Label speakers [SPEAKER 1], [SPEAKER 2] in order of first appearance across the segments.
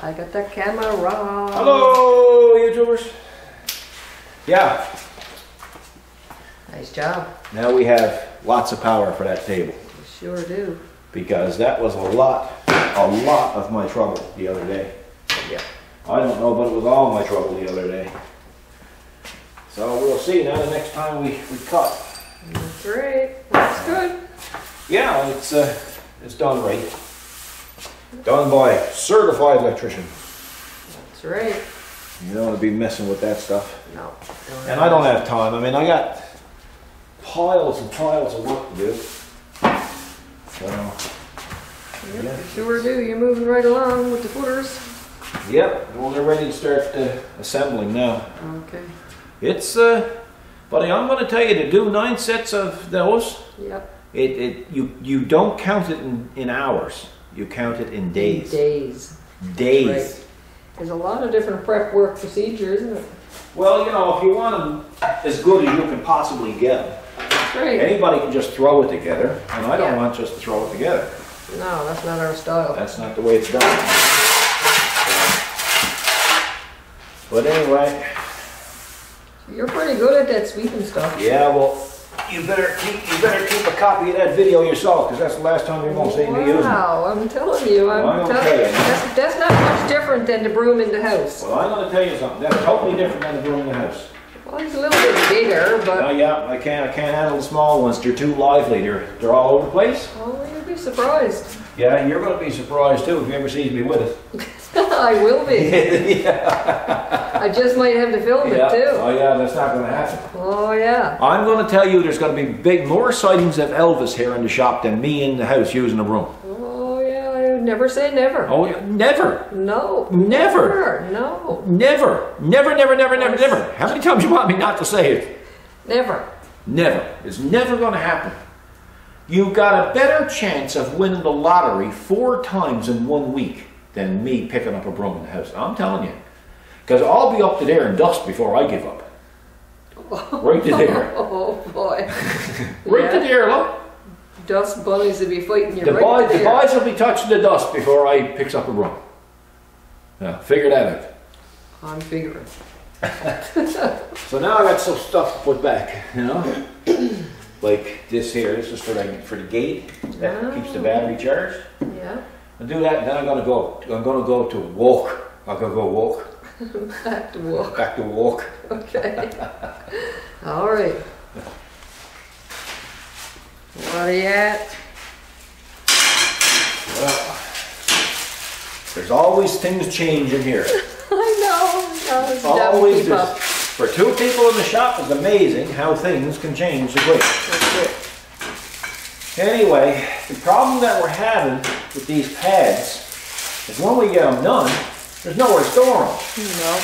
[SPEAKER 1] I got the camera.
[SPEAKER 2] Hello, YouTubers. Yeah.
[SPEAKER 1] Nice job.
[SPEAKER 2] Now we have lots of power for that table.
[SPEAKER 1] You sure do.
[SPEAKER 2] Because that was a lot of my trouble the other day.
[SPEAKER 1] Yeah.
[SPEAKER 2] I don't know, but it was all my trouble the other day. So we'll see now the next time we cut.
[SPEAKER 1] That's right. That's good.
[SPEAKER 2] Yeah, it's done right. Done by a certified electrician.
[SPEAKER 1] That's right.
[SPEAKER 2] You don't want to be messing with that stuff.
[SPEAKER 1] No.
[SPEAKER 2] And I don't have time. I mean, I got piles and piles of work to do. So,
[SPEAKER 1] Yep,
[SPEAKER 2] yeah.
[SPEAKER 1] you sure do. You're moving right along with the footers.
[SPEAKER 2] Yep. Well, they're ready to start assembling now.
[SPEAKER 1] Okay.
[SPEAKER 2] It's, buddy, I'm going to tell you to do 9 sets of those.
[SPEAKER 1] Yep.
[SPEAKER 2] You don't count it in hours. You count it in days.
[SPEAKER 1] Days.
[SPEAKER 2] Days.
[SPEAKER 1] Right. There's a lot of different prep work procedure, isn't it?
[SPEAKER 2] Well, you know, if you want them as good as you can possibly get them,
[SPEAKER 1] That's right.
[SPEAKER 2] anybody can just throw it together, and I don't
[SPEAKER 1] Yeah.
[SPEAKER 2] want just to throw it together.
[SPEAKER 1] No, that's not our style.
[SPEAKER 2] That's not the way it's done. But anyway.
[SPEAKER 1] You're pretty good at that sweeping stuff.
[SPEAKER 2] Yeah, well, you better keep a copy of that video yourself, because that's the last time you're going to see me using it.
[SPEAKER 1] Wow, I'm telling you, that's not much different than the broom in the house.
[SPEAKER 2] Well, I'm going to tell you something. That's totally different than the broom in the house.
[SPEAKER 1] Well, it's a little bit bigger, but...
[SPEAKER 2] Yeah, I can't handle the small ones. They're too lively. They're all over the place.
[SPEAKER 1] Oh, you'll be surprised.
[SPEAKER 2] Yeah, you're going to be surprised too if you ever see me with it.
[SPEAKER 1] I will be.
[SPEAKER 2] Yeah.
[SPEAKER 1] I just might have to film it
[SPEAKER 2] Yeah.
[SPEAKER 1] too.
[SPEAKER 2] Oh yeah, that's not going to happen.
[SPEAKER 1] Oh yeah.
[SPEAKER 2] I'm going to tell you there's going to be more sightings of Elvis here in the shop than me in the house using a broom.
[SPEAKER 1] Oh yeah, I would never say never.
[SPEAKER 2] Oh yeah, never.
[SPEAKER 1] No.
[SPEAKER 2] Never.
[SPEAKER 1] No.
[SPEAKER 2] Never. Never, never, never, never, never. How many times you want me not to say it?
[SPEAKER 1] Never.
[SPEAKER 2] Never. It's never going to happen. You've got a better chance of winning the lottery 4 times in 1 week than me picking up a broom in the house. I'm telling you. Because I'll be up to there in dust before I give up. Right to there.
[SPEAKER 1] Oh boy.
[SPEAKER 2] Right to there, look.
[SPEAKER 1] Dust bunnies will be fighting you
[SPEAKER 2] The
[SPEAKER 1] right to
[SPEAKER 2] boys
[SPEAKER 1] there.
[SPEAKER 2] will be touching the dust before I picks up a broom. Yeah, figure that out.
[SPEAKER 1] I'm figuring.
[SPEAKER 2] So now I got some stuff to put back, you know? Like this here, this is for the gate that keeps the battery charged.
[SPEAKER 1] Yeah.
[SPEAKER 2] I'll do that, and then I'm gonna go to walk. I'm gonna go walk.
[SPEAKER 1] Back to walk.
[SPEAKER 2] Back to walk.
[SPEAKER 1] Okay. All right. What are you at?
[SPEAKER 2] Well, there's always things changing here.
[SPEAKER 1] I know. It's
[SPEAKER 2] Always.
[SPEAKER 1] keep up.
[SPEAKER 2] For 2 people in the shop, it's amazing how things can change so quick.
[SPEAKER 1] That's it.
[SPEAKER 2] Anyway, the problem that we're having with these pads is when we get them done, there's nowhere to store them.
[SPEAKER 1] No.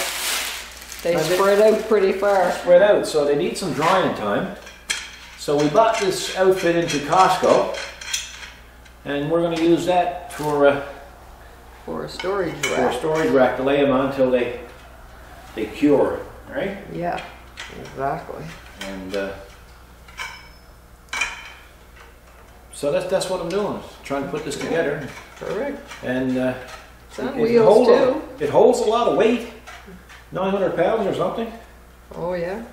[SPEAKER 1] They spread out pretty far.
[SPEAKER 2] Spread out, so they need some drying time. So we bought this outfit into Costco, and we're going to use that for
[SPEAKER 1] a storage rack.
[SPEAKER 2] for a storage rack to lay them on until they cure, right?
[SPEAKER 1] Yeah, exactly.
[SPEAKER 2] And so that's what I'm doing, trying to put this together.
[SPEAKER 1] Correct.
[SPEAKER 2] And
[SPEAKER 1] Some wheels too.
[SPEAKER 2] It holds a lot of weight, 900 pounds or something.
[SPEAKER 1] Oh yeah.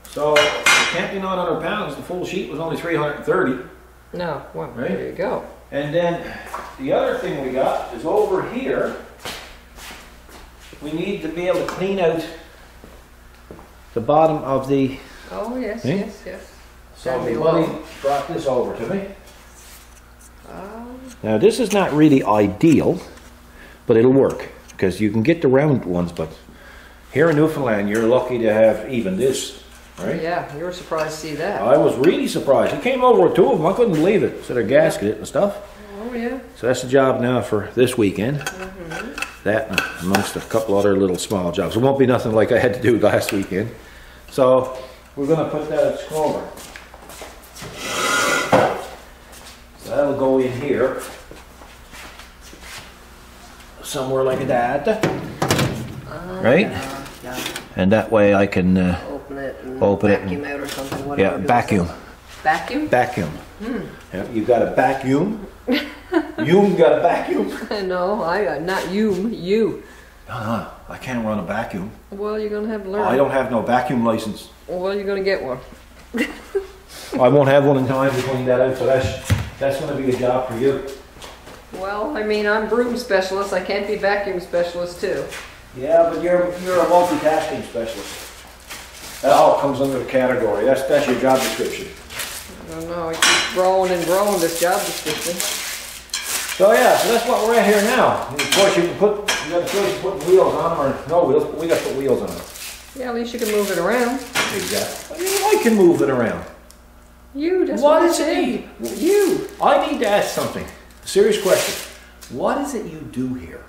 [SPEAKER 2] So it can't be 900 pounds. The full sheet was only 330.
[SPEAKER 1] No, well,
[SPEAKER 2] Right?
[SPEAKER 1] there you go.
[SPEAKER 2] And then the other thing we got is over here. We need to be able to clean out the bottom of the.
[SPEAKER 1] Oh yes,
[SPEAKER 2] See?
[SPEAKER 1] yes, yes.
[SPEAKER 2] So
[SPEAKER 1] That'd be
[SPEAKER 2] my buddy
[SPEAKER 1] long.
[SPEAKER 2] brought this over to me.
[SPEAKER 1] Um,
[SPEAKER 2] Now this is not really ideal, but it'll work because you can get the round ones. But here in Newfoundland, you're lucky to have even this, right?
[SPEAKER 1] yeah, you were surprised to see that.
[SPEAKER 2] I was really surprised. He came over with 2 of them. I couldn't believe it. So they're gasketed and stuff.
[SPEAKER 1] Oh yeah.
[SPEAKER 2] So that's the job now for this weekend. That and amongst a couple other little small jobs. It won't be nothing like I had to do last weekend. So we're going to put that at Scroller. So that'll go in here. Somewhere like that. Right?
[SPEAKER 1] Yeah.
[SPEAKER 2] And that way I can
[SPEAKER 1] Open it and
[SPEAKER 2] Open it
[SPEAKER 1] vacuum
[SPEAKER 2] and-
[SPEAKER 1] out or something. Whatever.
[SPEAKER 2] vacuum.
[SPEAKER 1] Vacuum?
[SPEAKER 2] Vacuum. Yeah, you've got a vacuum. You got a vacuum?
[SPEAKER 1] No, not you.
[SPEAKER 2] No, I can't run a vacuum.
[SPEAKER 1] Well, you're gonna have to learn.
[SPEAKER 2] I don't have no vacuum license.
[SPEAKER 1] Well, you're gonna get one.
[SPEAKER 2] I won't have one in time to clean that out, so that's gonna be a job for you.
[SPEAKER 1] Well, I mean, I'm broom specialist. I can't be vacuum specialist too.
[SPEAKER 2] Yeah, but you're a multitasking specialist. That all comes under the category. That's your job description.
[SPEAKER 1] I don't know. It keeps growing and growing, this job description.
[SPEAKER 2] So yeah, so that's what we're at here now. And of course, you got the choice of putting wheels on them or no wheels, but we got to put wheels on them.
[SPEAKER 1] Yeah, at least you can move it around.
[SPEAKER 2] Exactly. I can move it around.
[SPEAKER 1] That's
[SPEAKER 2] what
[SPEAKER 1] I
[SPEAKER 2] is
[SPEAKER 1] said.
[SPEAKER 2] it? I need to ask something. A serious question. What is it you do here?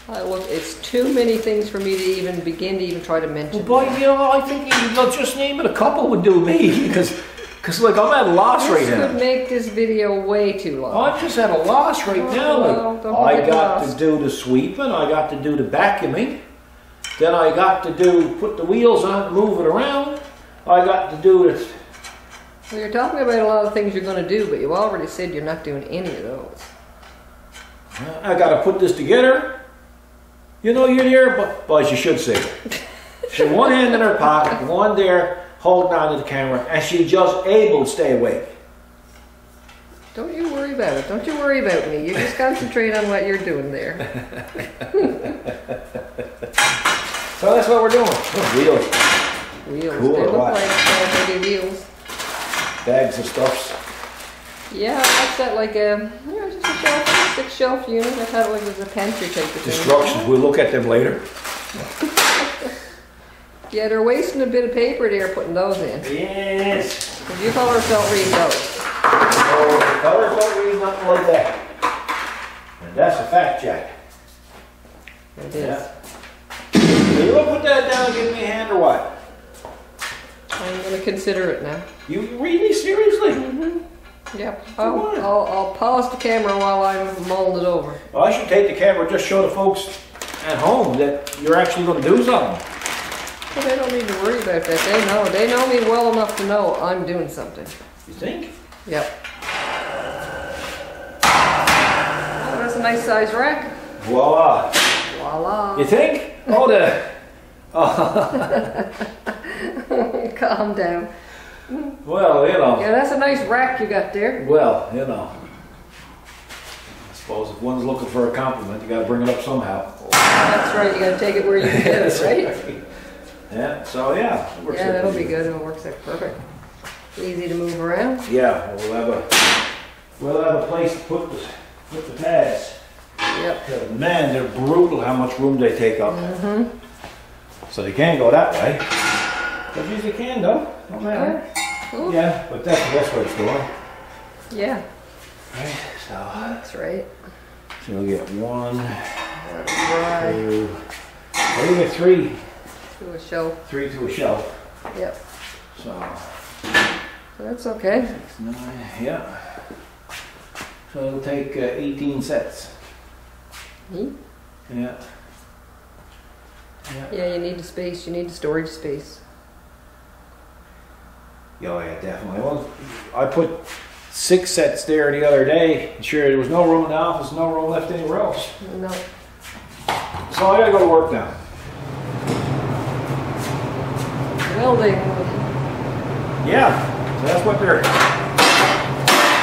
[SPEAKER 1] Look, it's too many things for me to even begin to even try to mention.
[SPEAKER 2] Well, boy, I think just name it a couple would do me because like I'm at a loss right now.
[SPEAKER 1] This would make this video way too long.
[SPEAKER 2] I'm just at a loss right now.
[SPEAKER 1] Well,
[SPEAKER 2] I got to do the sweeping. I got to do the vacuuming. Then I got to put the wheels on, move it around. I got to do it.
[SPEAKER 1] Well, you're talking about a lot of things you're going to do, but you already said you're not doing any of those.
[SPEAKER 2] I got to put this together. You know, you're there, but as you should say. She had one hand in her pocket, one there holding on to the camera, and she just able to stay awake.
[SPEAKER 1] Don't you worry about it. Don't you worry about me. You just concentrate on what you're doing there.
[SPEAKER 2] So that's what we're doing. Wheels.
[SPEAKER 1] Wheels.
[SPEAKER 2] Cool,
[SPEAKER 1] they look
[SPEAKER 2] what?
[SPEAKER 1] like heavy wheels.
[SPEAKER 2] Bags of stuffs.
[SPEAKER 1] Yeah, that's that like a, just a shelf, 6 shelf unit. I thought it like was a pantry type of thing.
[SPEAKER 2] Instructions, we'll look at them later.
[SPEAKER 1] Yeah, they're wasting a bit of paper there putting those in.
[SPEAKER 2] Yes.
[SPEAKER 1] Because you colors don't read those.
[SPEAKER 2] Oh, the colors don't read nothing like that. And that's a fact, Jack.
[SPEAKER 1] It is.
[SPEAKER 2] Yeah. So you want to put that down and give me a hand or what?
[SPEAKER 1] I'm going to consider it now.
[SPEAKER 2] You really seriously?
[SPEAKER 1] Mm-hmm. Yep. I'll pause the camera while I'm mulling it over.
[SPEAKER 2] Well, I should take the camera, just show the folks at home that you're actually going to do something.
[SPEAKER 1] Well, they don't need to worry about that. They know me well enough to know I'm doing something.
[SPEAKER 2] You think?
[SPEAKER 1] Yep. Oh, that's a nice size rack.
[SPEAKER 2] Voila.
[SPEAKER 1] Voila.
[SPEAKER 2] You think? Oh,
[SPEAKER 1] Calm down.
[SPEAKER 2] Well, you know.
[SPEAKER 1] Yeah, that's a nice rack you got there.
[SPEAKER 2] Well, you know. I suppose if one's looking for a compliment, you got to bring it up somehow.
[SPEAKER 1] That's right. You got to take it where you can get it, right?
[SPEAKER 2] Yeah. So yeah.
[SPEAKER 1] Yeah, that'll be good. It'll work out perfect. Easy to move around.
[SPEAKER 2] Yeah, we'll have a place to put the pads.
[SPEAKER 1] Yep.
[SPEAKER 2] Man, they're brutal how much room they take up.
[SPEAKER 1] Mm-hmm.
[SPEAKER 2] So they can go that way. But usually can though. Don't matter.
[SPEAKER 1] Cool.
[SPEAKER 2] Yeah, but that's the best way to store them.
[SPEAKER 1] Yeah.
[SPEAKER 2] Right. So
[SPEAKER 1] That's right.
[SPEAKER 2] So you'll get 1,
[SPEAKER 1] Right.
[SPEAKER 2] 2, I think it's 3.
[SPEAKER 1] To a shelf.
[SPEAKER 2] 3 to a shelf.
[SPEAKER 1] Yep.
[SPEAKER 2] So
[SPEAKER 1] That's okay.
[SPEAKER 2] 6, 9, yeah. So it'll take 18 sets.
[SPEAKER 1] Hmm?
[SPEAKER 2] Yeah.
[SPEAKER 1] Yeah, you need the space. You need the storage space.
[SPEAKER 2] Oh yeah, definitely. Well, I put 6 sets there the other day. Sure, there was no room in the office, no room left anywhere else.
[SPEAKER 1] No.
[SPEAKER 2] So I gotta go to work now.
[SPEAKER 1] Welding.
[SPEAKER 2] Yeah, so that's what they're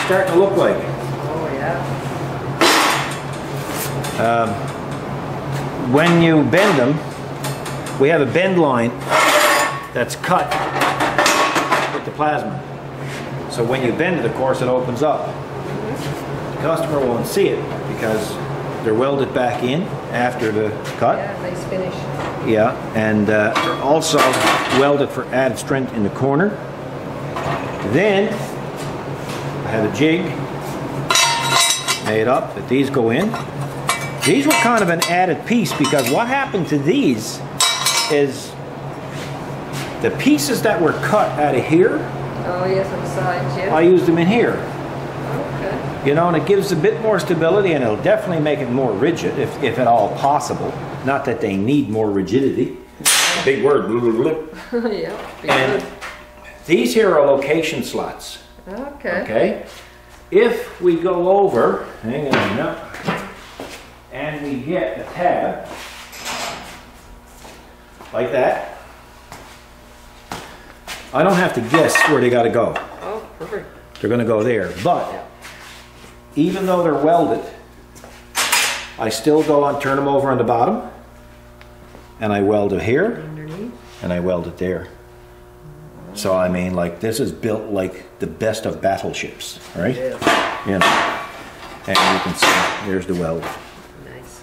[SPEAKER 2] starting to look like.
[SPEAKER 1] Oh yeah.
[SPEAKER 2] When you bend them, we have a bend line that's cut with the plasma. So when you bend it, of course, it opens up. The customer won't see it because they're welded back in after the cut.
[SPEAKER 1] Yeah, nice finish.
[SPEAKER 2] Yeah, and they're also welded for added strength in the corner. Then I have a jig made up that these go in. These were kind of an added piece because what happened to these is the pieces that were cut out of here,
[SPEAKER 1] Oh yes, on the sides, yeah.
[SPEAKER 2] I used them in here.
[SPEAKER 1] Okay.
[SPEAKER 2] You know, and it gives a bit more stability and it'll definitely make it more rigid if at all possible. Not that they need more rigidity. Big word.
[SPEAKER 1] Yeah. Be
[SPEAKER 2] And
[SPEAKER 1] good.
[SPEAKER 2] these here are location slots.
[SPEAKER 1] Okay.
[SPEAKER 2] Okay? if we go over, hang on now, and we get a tab like that, I don't have to guess where they got to go.
[SPEAKER 1] Oh, perfect.
[SPEAKER 2] They're going to go there. But even though they're welded, I still go and turn them over on the bottom, and I weld it here,
[SPEAKER 1] Underneath.
[SPEAKER 2] and I weld it there. So I mean, like, this is built like the best of battleships, right?
[SPEAKER 1] Yeah.
[SPEAKER 2] You know, and you can see there's the weld.
[SPEAKER 1] Nice.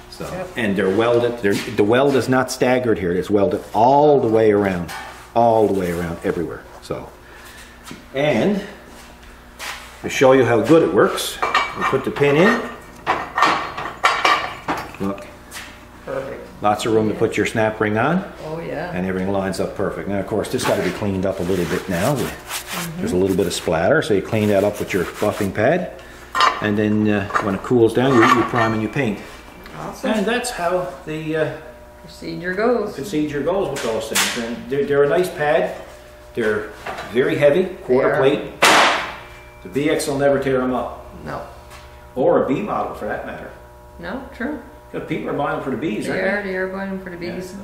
[SPEAKER 2] So, and they're welded. The weld is not staggered here. It's welded all the way around, everywhere. So, and to show you how good it works, we put the pin in. Look,
[SPEAKER 1] Perfect.
[SPEAKER 2] lots of room to put your snap ring on.
[SPEAKER 1] Oh yeah.
[SPEAKER 2] And everything lines up perfect. Now, of course, this got to be cleaned up a little bit now. There's a little bit of splatter, so you clean that up with your buffing pad. And then when it cools down, you prime and you paint.
[SPEAKER 1] Awesome.
[SPEAKER 2] And that's how the
[SPEAKER 1] Procedure goes.
[SPEAKER 2] procedure goes with those things. And they're a nice pad. They're very heavy, quarter plate. The BX will never tear them up.
[SPEAKER 1] No.
[SPEAKER 2] Or a B model, for that matter.
[SPEAKER 1] No, true.
[SPEAKER 2] Because people are buying them for the Bs, aren't
[SPEAKER 1] They are buying for the bees.
[SPEAKER 2] Yeah.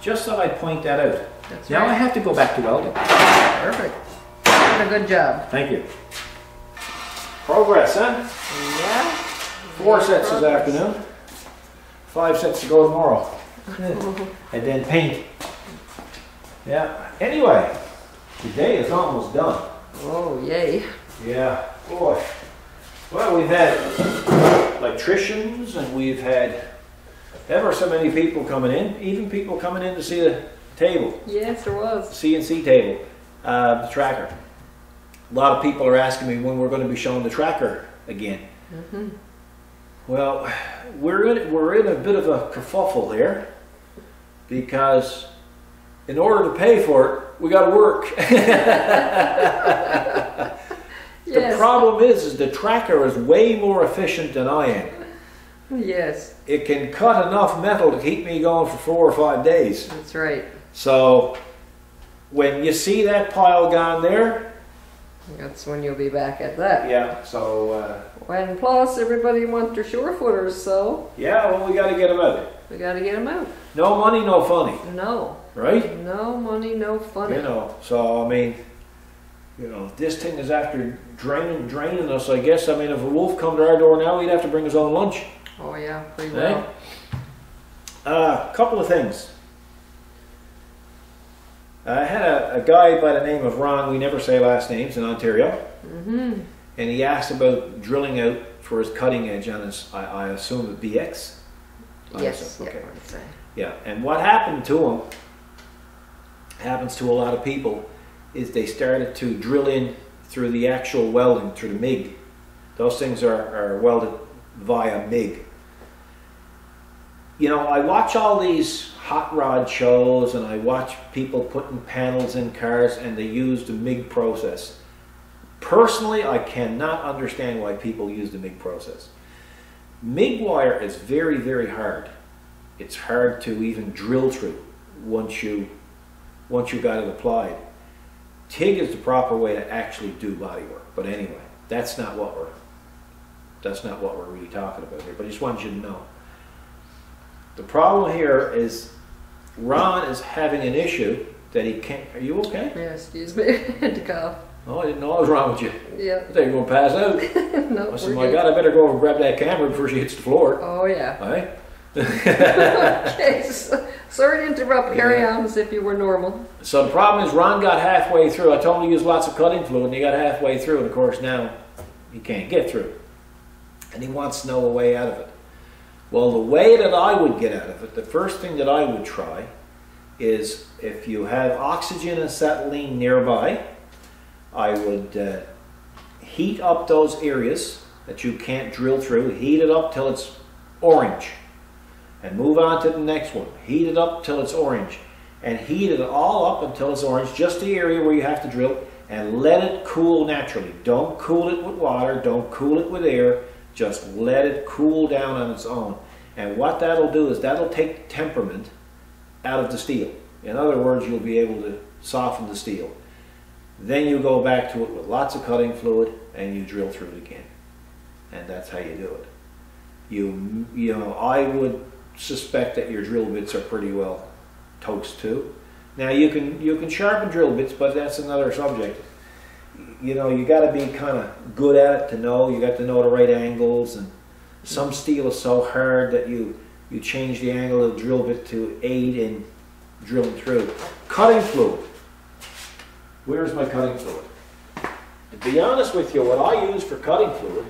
[SPEAKER 2] Just thought I'd point that out.
[SPEAKER 1] That's
[SPEAKER 2] Now
[SPEAKER 1] right.
[SPEAKER 2] I have to go back to welding.
[SPEAKER 1] Perfect. Doing a good job.
[SPEAKER 2] Thank you. Progress, huh?
[SPEAKER 1] Yeah.
[SPEAKER 2] 4 sets this
[SPEAKER 1] Progress.
[SPEAKER 2] afternoon. 5 sets to go tomorrow. And then paint. Yeah. Anyway, the day is almost done.
[SPEAKER 1] Oh, yay.
[SPEAKER 2] Yeah. Boy. Well, we've had electricians and we've had ever so many people coming in. Even people coming in to see the table.
[SPEAKER 1] Yes, there was.
[SPEAKER 2] CNC table. The tracker. A lot of people are asking me when we're going to be showing the tracker again. Well, we're in a bit of a kerfuffle here because in order to pay for it, we got to work. The problem is the tracker is way more efficient than I am.
[SPEAKER 1] Yes.
[SPEAKER 2] It can cut enough metal to keep me going for 4 or 5 days.
[SPEAKER 1] That's right.
[SPEAKER 2] So when you see that pile gone there,
[SPEAKER 1] That's when you'll be back at that.
[SPEAKER 2] yeah. So
[SPEAKER 1] And plus, everybody wants their shore footers, so
[SPEAKER 2] yeah, well, we got to get them out.
[SPEAKER 1] we got to get them out.
[SPEAKER 2] No money, no funny,
[SPEAKER 1] No.
[SPEAKER 2] right?
[SPEAKER 1] No money, no funny.
[SPEAKER 2] You know. So I mean, you know, this thing is after draining us. I guess. I mean, if a wolf come to our door now, he'd have to bring his own lunch.
[SPEAKER 1] Oh yeah, pretty
[SPEAKER 2] Right?
[SPEAKER 1] well.
[SPEAKER 2] Couple of things. I had a guy by the name of Ron, we never say last names, in Ontario. And he asked about drilling out for his cutting edge on his, I assume, the BX?
[SPEAKER 1] Yes.
[SPEAKER 2] Okay.
[SPEAKER 1] Yeah, what I'd say.
[SPEAKER 2] Yeah, and what happened to him, happens to a lot of people, is they started to drill in through the actual welding, through the MIG. Those things are welded via MIG. You know, I watch all these hot rod shows and I watch people putting panels in cars and they use the MIG process. Personally, I cannot understand why people use the MIG process. MIG wire is very, very hard. It's hard to even drill through once you got it applied. TIG is the proper way to actually do body work. But anyway, that's not what we're really talking about here. But I just want you to know. The problem here is Ron is having an issue that he can't. Are you okay?
[SPEAKER 1] Yeah, excuse me. I had to cough.
[SPEAKER 2] Oh, I didn't know what was wrong with you.
[SPEAKER 1] Yeah.
[SPEAKER 2] I thought you were going to pass out.
[SPEAKER 1] No,
[SPEAKER 2] I said,
[SPEAKER 1] we're
[SPEAKER 2] my
[SPEAKER 1] good.
[SPEAKER 2] God, I better go over and grab that camera before she hits the floor.
[SPEAKER 1] Oh yeah.
[SPEAKER 2] Right?
[SPEAKER 1] Okay. Sorry to interrupt. Carry on as if you were normal.
[SPEAKER 2] So the problem is Ron got halfway through. I told him to use lots of cutting fluid, and he got halfway through, and of course now he can't get through. And he wants to know a way out of it. Well, the way that I would get out of it, the first thing that I would try is if you have oxygen and acetylene nearby, I would heat up those areas that you can't drill through, heat it up till it's orange, and move on to the next one. Heat it up till it's orange, and heat it all up until it's orange, just the area where you have to drill, and let it cool naturally. Don't cool it with water, don't cool it with air, just let it cool down on its own. And what that'll do is that'll take temperament out of the steel. In other words, you'll be able to soften the steel. Then you go back to it with lots of cutting fluid, and you drill through it again. And that's how you do it. You know, I would suspect that your drill bits are pretty well toast too. Now you can sharpen drill bits, but that's another subject. You know, you got to be kind of good at it to know. You got to know the right angles, and some steel is so hard that you change the angle of the drill bit to aid in drilling through. Cutting fluid. Where's my cutting fluid? To be honest with you, what I use for cutting fluid,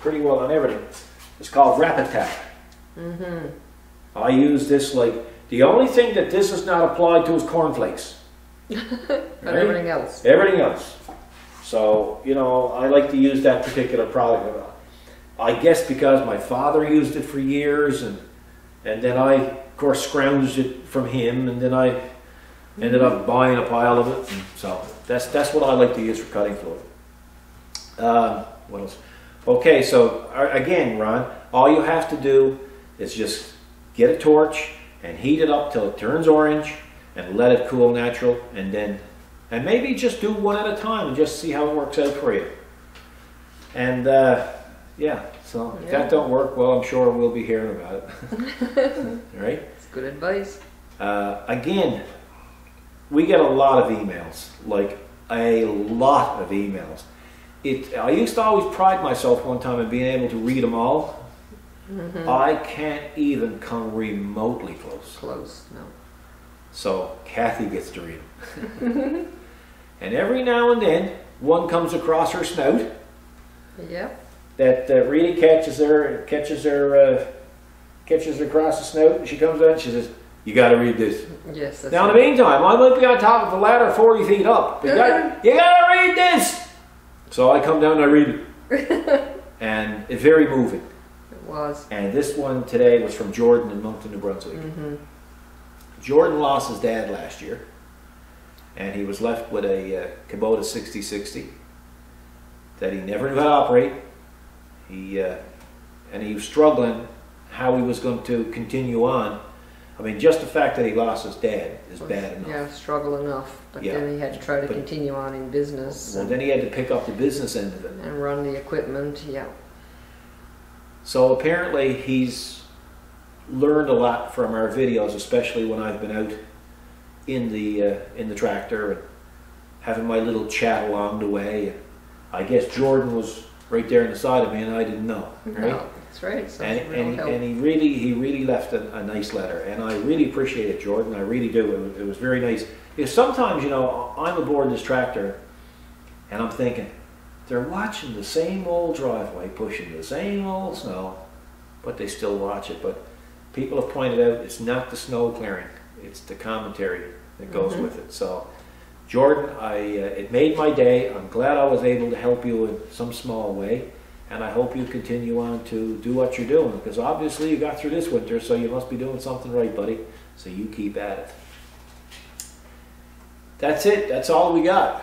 [SPEAKER 2] pretty well on everything, is called Rapid Tap.
[SPEAKER 1] Mm-hmm.
[SPEAKER 2] I use this like, the only thing that this is not applied to is cornflakes.
[SPEAKER 1] But right? Everything else.
[SPEAKER 2] Everything else. So, you know, I like to use that particular product. I guess because my father used it for years, and then I, of course, scrounged it from him, and then I ended up buying a pile of it. So that's what I like to use for cutting fluid. What else? Okay, so again, Ron, all you have to do is just get a torch and heat it up till it turns orange, and let it cool natural, and maybe just do one at a time and just see how it works out for you. And yeah, so if that don't work, well, I'm sure we'll be hearing about it. Right?
[SPEAKER 1] It's good advice.
[SPEAKER 2] Again, we get a lot of emails, like a lot of emails. I used to always pride myself one time in being able to read them all. Mm-hmm. I can't even come remotely close.
[SPEAKER 1] No.
[SPEAKER 2] So Kathy gets to read them. And every now and then, one comes across her snout.
[SPEAKER 1] Yep.
[SPEAKER 2] That really catches her across the snout, and she comes out and she says, "You got to read this."
[SPEAKER 1] Yes. That's
[SPEAKER 2] now, in the meantime, I might be on top of a ladder 40 feet up. But you got to read this. So I come down and I read it, and it's very moving.
[SPEAKER 1] It was. And
[SPEAKER 2] this one today was from Jordan in Moncton, New Brunswick. Mm-hmm. Jordan lost his dad last year, and he was left with a Kubota 6060 that he never knew how to operate. And he was struggling how he was going to continue on. I mean, just the fact that he lost his dad is bad enough.
[SPEAKER 1] Yeah, struggle enough. But then he had to try to continue on in business.
[SPEAKER 2] Well, then he had to pick up the business end of it.
[SPEAKER 1] And run the equipment, yeah.
[SPEAKER 2] So apparently he's learned a lot from our videos, especially when I've been out in the tractor and having my little chat along the way. I guess Jordan was right there on the side of me, and I didn't know. Right?
[SPEAKER 1] No, that's right. So
[SPEAKER 2] and he really left a nice letter, and I really appreciate it, Jordan. I really do. It was very nice. Because sometimes, you know, I'm aboard this tractor, and I'm thinking, they're watching the same old driveway, pushing the same old snow, but they still watch it. But people have pointed out it's not the snow clearing; it's the commentary that goes with it. So, Jordan, it made my day. I'm glad I was able to help you in some small way, and I hope you continue on to do what you're doing, because obviously you got through this winter, so you must be doing something right, buddy. So you keep at it. That's it. That's all we got.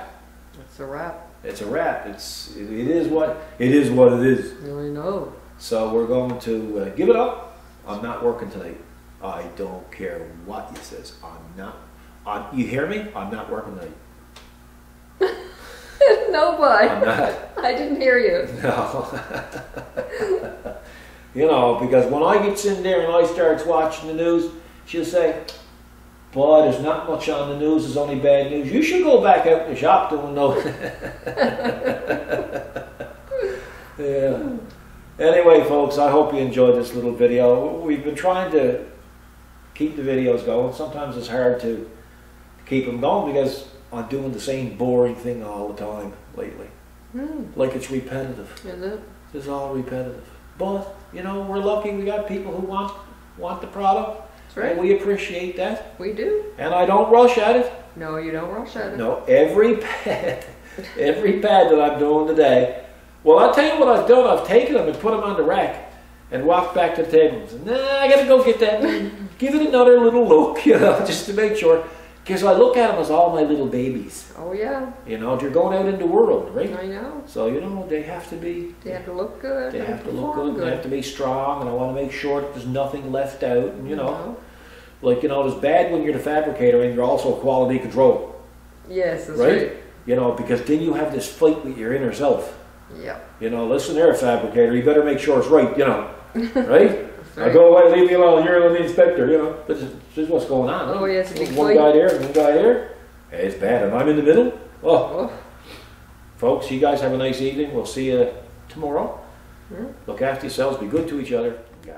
[SPEAKER 1] That's a wrap.
[SPEAKER 2] It's a wrap. It is what it is.
[SPEAKER 1] I know.
[SPEAKER 2] So we're going to give it up. I'm not working tonight. I don't care what he says. I'm not. You hear me? I'm not working tonight.
[SPEAKER 1] No, bud.
[SPEAKER 2] I'm not.
[SPEAKER 1] I didn't hear you.
[SPEAKER 2] No. You know, because when I get in there and I start watching the news, she'll say, "Boy, there's not much on the news. There's only bad news. You should go back out in the shop doing those." Yeah. Anyway, folks, I hope you enjoyed this little video. We've been trying to keep the videos going. Sometimes it's hard to keep them going because I'm doing the same boring thing all the time lately. Like it's repetitive.
[SPEAKER 1] Is it?
[SPEAKER 2] It's all repetitive. But, you know, we're lucky we got people who want the product.
[SPEAKER 1] That's right.
[SPEAKER 2] And we appreciate that.
[SPEAKER 1] We do.
[SPEAKER 2] And I don't rush at it.
[SPEAKER 1] No, you don't rush at it.
[SPEAKER 2] No, every pad that I'm doing today. Well, I'll tell you what I've done. I've taken them and put them on the rack and walked back to the table and said, "Nah, I got to go get that. Give it another little look, you know, just to make sure." Because I look at them as all my little babies.
[SPEAKER 1] Oh, yeah.
[SPEAKER 2] You know, they're going out in the world, right?
[SPEAKER 1] I know.
[SPEAKER 2] So, you know, they have to be...
[SPEAKER 1] They have to look good.
[SPEAKER 2] They have to look good. They have to be strong, and I want to make sure that there's nothing left out, and, you know. Like, you know, it's bad when you're the fabricator and you're also quality control.
[SPEAKER 1] Yes, that's right.
[SPEAKER 2] You know, because then you have this fight with your inner self.
[SPEAKER 1] Yeah.
[SPEAKER 2] You know, listen there, fabricator, you better make sure it's right, you know, right?
[SPEAKER 1] Right.
[SPEAKER 2] I go away, leave me alone, you're the inspector, you know. This is what's going on.
[SPEAKER 1] Oh, yeah, it's a big
[SPEAKER 2] one
[SPEAKER 1] fight.
[SPEAKER 2] guy there, one guy there. Hey, it's bad, and I'm in the middle. Oh.
[SPEAKER 1] Oh.
[SPEAKER 2] Folks, you guys have a nice evening. We'll see you tomorrow.
[SPEAKER 1] Hmm?
[SPEAKER 2] Look after yourselves, be good to each other. Yeah.